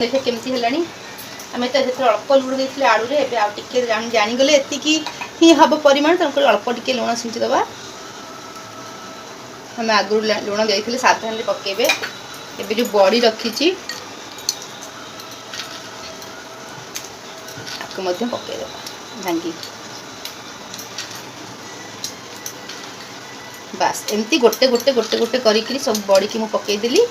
देखिए केमती है आम तो अल्प लुण देते आलू रे आगे जानीगले एति ही हम परिमाण तेणुक अल्प टे लुण छींचीदे आम आगु लुण देते साधारण पकेबे ए जो बड़ी रखी पकईदे भांगी बास एमती गोटे गोटे गोटे गोटे करी सब बड़ी की मुझे पकईदेली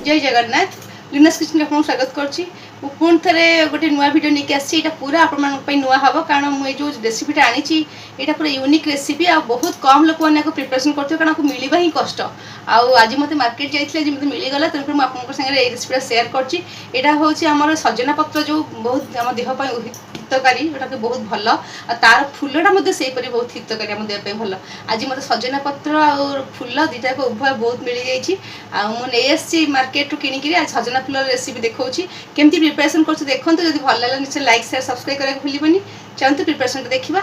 जय जगन्नाथ लिनस किचन आपको स्वागत करुँची पुणी थे गोटे नुआ भिडियो नहीं आसी पूरा आप नुआ हम कारण मुझे जो रेसिपीटा आनी यहाँ पूरा यूनिक रेसिपी आ बहुत कम लोक मैंने प्रिपरेसन करते कारण आपको मिलवा ही कष्ट आज मत मार्केट जाइए जी मत मिलगला तेणुक मुझे आपको सागर रेसिपीटा सेयार कर सजना पत्र जो बहुत आम देहपाई हितकारी जोटा कि बहुत भल तार फूलटा बहुत हितकारी आम देहपाई भल आज मत सजना पत्र और फूल दुटा उभय बहुत मिल जाइए मुझे मार्केट किणिकी आज सजना फूल रेसिपी देखा केमती प्रिपरेसन कर देखो जब भल लगे निश्चय लाइक शेयर सब्सक्राइब करने भूलि चलते प्रिपरेसन देखा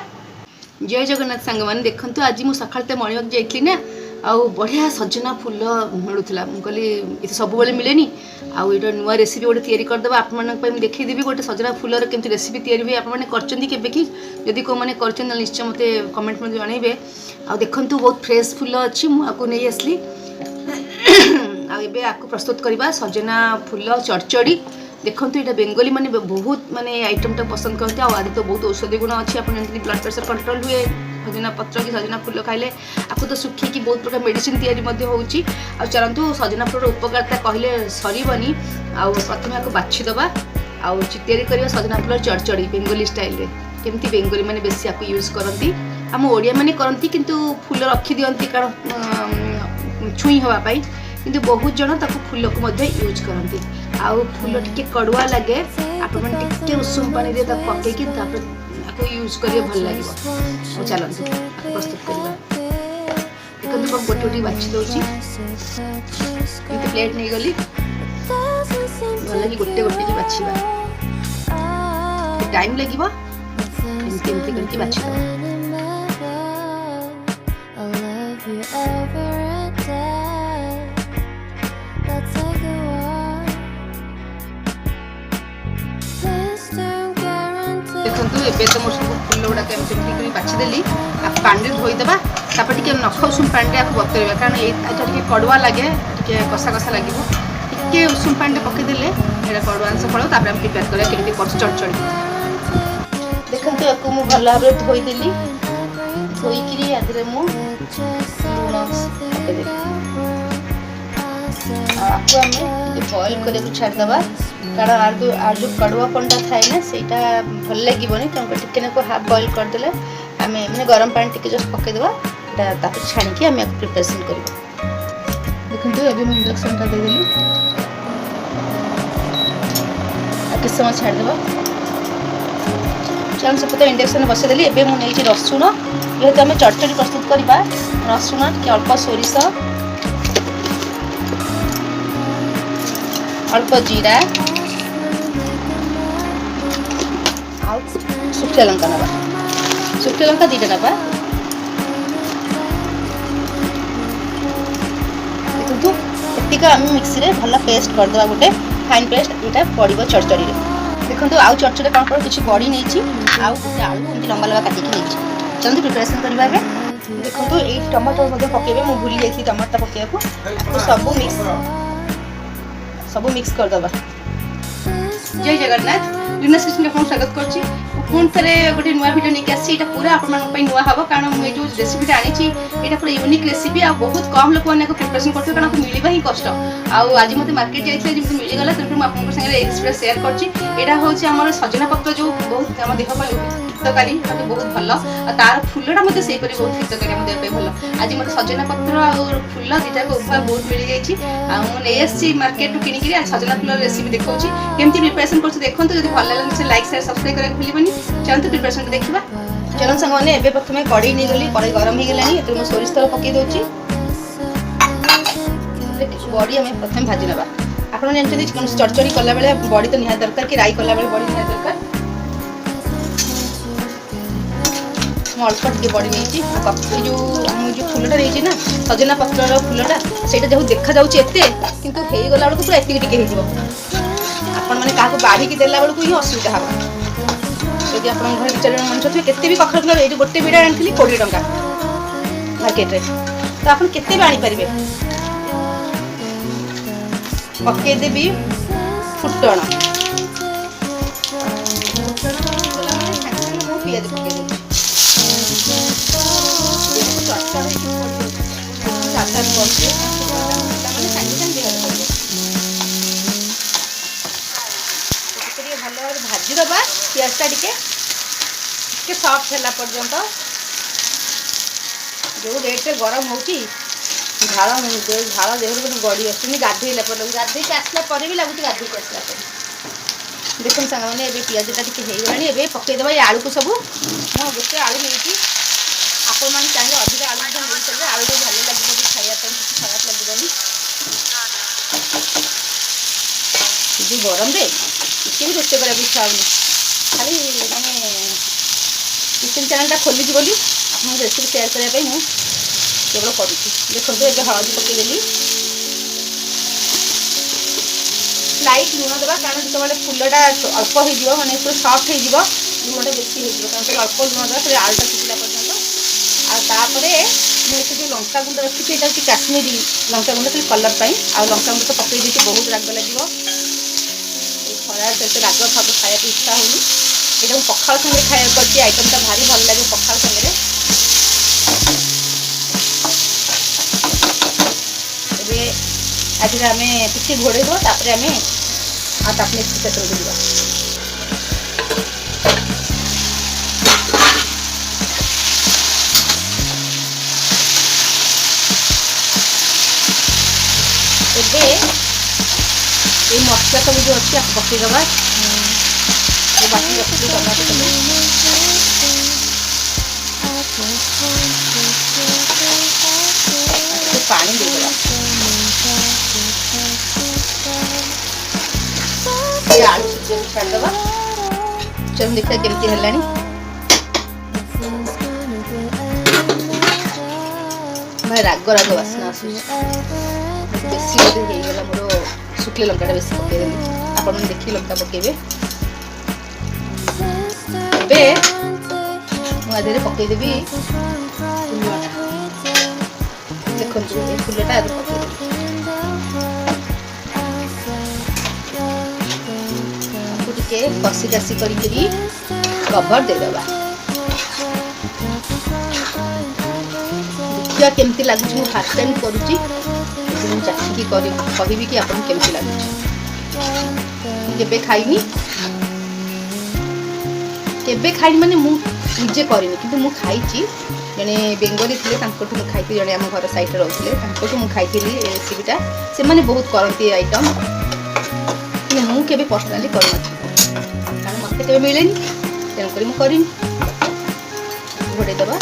जय जगन्नाथ सांग मैंने देखो आज मुझे सकाल मणिवाक जाइली ना आउ बढ़िया सजना फूल मिलूला मुझे ये सब मिलेनि आउ ये नुआ रेसिपी गोटे तैयारी करदे आप देखीदेवी गोटे सजना फूलर केमती रेसिपी तैयारी आपने जदि कौ मैंने निश्चय मत कमेंट में जनइबे आ देखु बहुत फ्रेश फूल अच्छी मुझे नहीं आसली आपको प्रस्तुत करवा सजना फूल चरचड़ी देखो ये बेंगली मैंने बहुत माने आइटमटा पसंद करते आदि तो बहुत औषधि गुण अच्छी आप ब्लड प्रेशर कंट्रोल हुए सजना पत्र कि सजना फूल खाइले आपको तो सुखी बहुत प्रकार मेडिसिन तैयारी चलतु सजना फूल उपकारिता कहले सरबनी प्रथम आपको बाछीदबा आउ तैयारी करवा सजना फूल चरचड़ी बेंगली स्टाइल केमती बेंगली मैंने बेसी आपको यूज करती आम ओडिया मैंने करती किंतु फूल रखी दियंती कारण छुई हवापाई किंतु बहुत जन ताको फूल को यूज करती आउ फूल टिके कड़ुआ लगे आपटे उषुम पानी दे पकईकि आपको यूज करिए भल लगे चलते प्रस्तुत करवा देखो मैं गोटे गोटे बाछी दूसरी प्लेट नहीं गली भल लगे गोटे गोटे की बाछा टाइम लगे करके बाछी देखो तो मोर सब फूल गुड़ाक बाछीदेली पानी धोईदेवा टे नख उषुम पानी आपको बतरवा कारण ये कड़ुआ लगे कषा कषा लगे टे उषुम पानी पकईदेले ये कड़ुआ अंश पड़ो तापर हम प्रिपेयर करा केमती कर चरचड़ी देखो आपको मुझे भल भाव धोईदेली धोईकि आदि आपको आम बॉइल कर छाड़देवा कारण आर जो कड़ुआपनटा थाए ना सेटा भल लगे टे हाफ बॉइल करदे आम मैंने गरम पानी टे जस्ट पकईदेवा छाणिकी आम प्रिपरेसन कर देखो ये इंडक्शन देदेली किस समय छाड़देवा चल सब तो इंडक्शन बसईदेली एवं मुझे रसुण जेहतु आम चरचड़ी प्रस्तुत करवा रसुण टे अल्प सोरिष अल्प जीरा सुखिया लंका नवा सुखिया लंका दीटा नवा देखो एतिक आम मिक्सी रे भल पेस्ट करदे गोटे फाइन पेस्ट यहाँ पड़ो चरचड़ी देखो आउ चरचड़ी कौन कर किसी बड़ी नहीं आउ आलू एमती लंबा लंबा काटिकी नहीं चलते प्रिपरेसन करवा देखो ये टमाटर पकेबे मुझे भूली जाइए टमाटर पकेबा सब मिक्स करदबा जय जगन्नाथ लिनस किचन आपको स्वागत करुँची पुणी थे गोटे नुआ भिडियो नहीं आसी पूरा आप नुआ हम कारण मुझे जो रेसिपीटा आनी यहाँ पूरा यूनिक रेसिपी आ बहुत कम लोक मैंने प्रिपरेसन करते कारण आपको मिलवा ही कष्ट आज मत मार्केट जाइए जी मत मिलगला तेणुक मुझे आपको सागर रेसिपीटा सेयार कर सजना पत्र जो बहुत आम देहपाई हितकारी बहुत भल तार फूलटा बहुत हितकारी आम देहपाई भल आज मत सजना पत्र और फूल दुटा उभय बहुत मिल जाइए मार्केट किणिकी आज सजना फूल रेसिपी देखा केमती प्रिपरेसन कर देखो जब भल लगे लाइक शेयर सब्सक्राइब करने भूलि चलते प्रिपरेसन देखा चलो सांग मैंने प्रथम कड़ई नहीं गली कड़ई गरम हो गलानी ये सोरिष तेल पकई दूसरी बड़ी आम प्रथम भाजी ना आप जानते चरचड़ी कला बेले बड़ी तो निहाती दरकार कि राई कला बेले बड़ी निहाती दरकार ମୁଁ ଅଳ୍ପ ଟିକେ ବଡ଼ି ନେଇଛି। जो फूलटा नहीं ना सजना पतर फूलटा से देखा एते किंतु हो गला बेलू पूरा एति टिके हो आपण मैंने क्या बाढ़ी देला बेलू ही असुविधा हम यदि आप घर चार जन मनुष्य थे केते भी कखर फुल ये गोटे बिड़ा आनी 20 टंका मार्केट रे तो आप केते भी आनी पारिबे। पकेदेवी फुटण पियाज पकेदेवी भल भाजी दबा पियाजटा टिके सफ्ट है पर्यंत जो रेट गरम हो झाड़ झाड़ देह गड़ी आस गाधेला गाधे आसला भी लगुच गाधे आसला देखो सांग मैंने पियाजटा टी होगा पकईदे आलू को सब मैं गोटे आलू नहीं आपण मैंने चाहिए अधिक आलू आलू भल लगे खायापी खराब लगे जो गरम रे टे भी रोषे करा इच्छा होनी खाली मैंने किचन चैनलटा खोली बोली आप रेसिपी सेयार करने मुझे केवल करुँच देखो ये हलदी पकईदेली लाइट लुण देवा कारण जो फुलटा अल्प हो माने पूरा सफ्ट हो लुणटा बेसी हो कारण अल्प लुण देवा फिर आलूटा सिझला पर्यटन आतापर मुझे जो लंका गुंड रखी काश्मीरी लंका गुंड खाली कलर पाई आ लंका गुंड तो पकई दी बहुत राग लगे खरा से राग फाग खाया इच्छा होनी यहाँ पखाल सागे खाया करती आइटमटा भारी भल लगे पखाल सागे आज आम टे घोड़े दो तापर आम नेक्स्ट सेशन को जावा ये मसला सब जो अच्छी आप पकईदबा बाकी रखी टमाटो सब पानी देदेगा ये आलू सिझे छाड़दबा चल देखा केमती है भाई राग राग बासना आसूँ बेसी होगला मोर शुक्ला लंका बेस पकईदेली आप देखिए लंका पकेबे मुझे पकईदेवी देखो ये फुलटा पकईदेवी कसी कासी करी कभर देदेबा देखिए केमती लगुच मु फर्स्ट टाइम करुँची चाखिकी कहबी कि आपन केमती लगुच केबे खाइनी केबे खाइनी माने मु निजे करिनी किंतु मु खाइची जने बेंगली थिले तांकोटु मु खाइती जने हम घर साइड रे रहथिले तांकोटु मु खाइथिली ए रेसिपीटा से माने बहुत करंती आइटम कि मु केबे पर्सनली करना कारण मते केबे मिलेनी तेन करी मु करिनी घोड़े दबा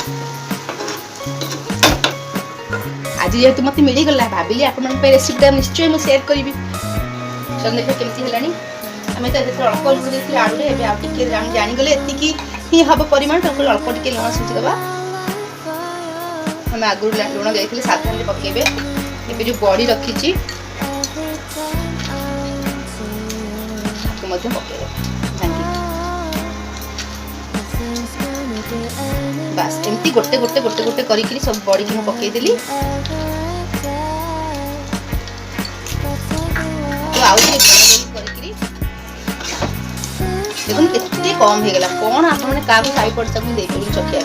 आज जेहेतु मत मिल गला भाविली आप रेसिपीटा निश्चय मुझे सेयार करी चल देख केमती है आम तो अल्प लुण देते आलू रे जानीगले एति ही हम परिमाण तो अल्प टे लुण सीझीदबा आम आगु लुण देते साधारण पकेबे ए जो बड़ी रखी पकेबे बास एमती गोटे गोटे गोटे गोटे करी सब बड़ी की पकईदेली तो आउ देखो केते कम हो गला कौन आप क्या खाई पड़ता मुझे देखें चखिया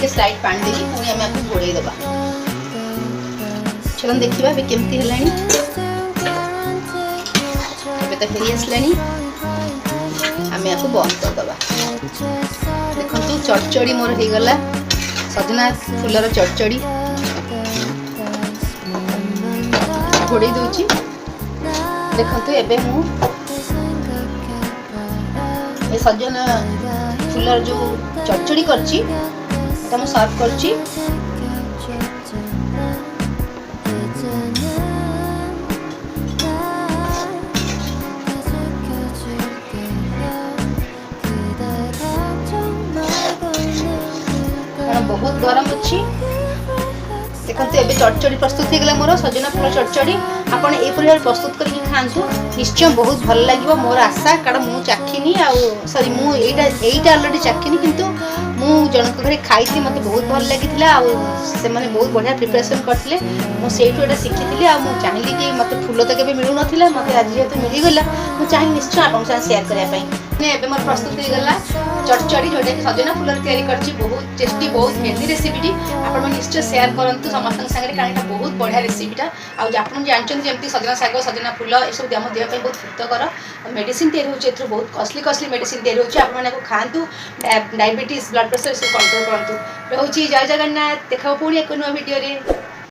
तो स्लाइड पानी देगी पुणी आम आपको घोड़े दबा चलो देखा केमती है तो फेरी आसलानी आम आपको बंद करदबा देखो चड़चड़ी मोर हो गला सजना फूलर चड़चड़ी घोड़े दूची देखो एबे मु सजना फूलर जो चड़चड़ी करची तो सर्व करची बहुत गरम अच्छी देखो एबे चटचड़ी प्रस्तुत हो गला मोर सजना फूल चटचड़ी आपण ए परिवार प्रस्तुत करके खांतु निश्चय बहुत भल लागिवो मोर आशा कारण मु चाखिनी आ सॉरी मु एटा ऑलरेडी चाखिनी किंतु मु जनक घरे खाइती मते बहुत भल लागिथिला आ से माने बहुत बढ़िया प्रिपरेशन करथिले मु सेइटु एटा सिखिथिली आ मु चाहली कि मते फूल तो केबे मिलु नथिला मते आज जेतु मिली गला मु चाहि निश्चय आपन साथ शेयर करिया पई ने एबे मोर प्रस्तुत हो गला चटचड़ी जोटा कि सजना फूल तैयारी करछि बहुत टेस्टी बहुत हेल्दी रेसिपी आपण निश्चय शेयर करंतु समस्त संगे कारण एटा बहुत बढ़िया रेसिपीटा आ आपन जानचन जेमती सजना साग सजना फूल ए सब देह देह बहुत हितकर मेडिसिन तैयारी होछि एथु बहुत कॉस्टली मेडिसिन तैयारी होछि आपण माने को खांतु डायबिटीज ब्लड प्रेशर सब कंट्रोल करंतु रहउछि जय जगन्नाथ देखा पुणी एक नुआ वीडियो रे।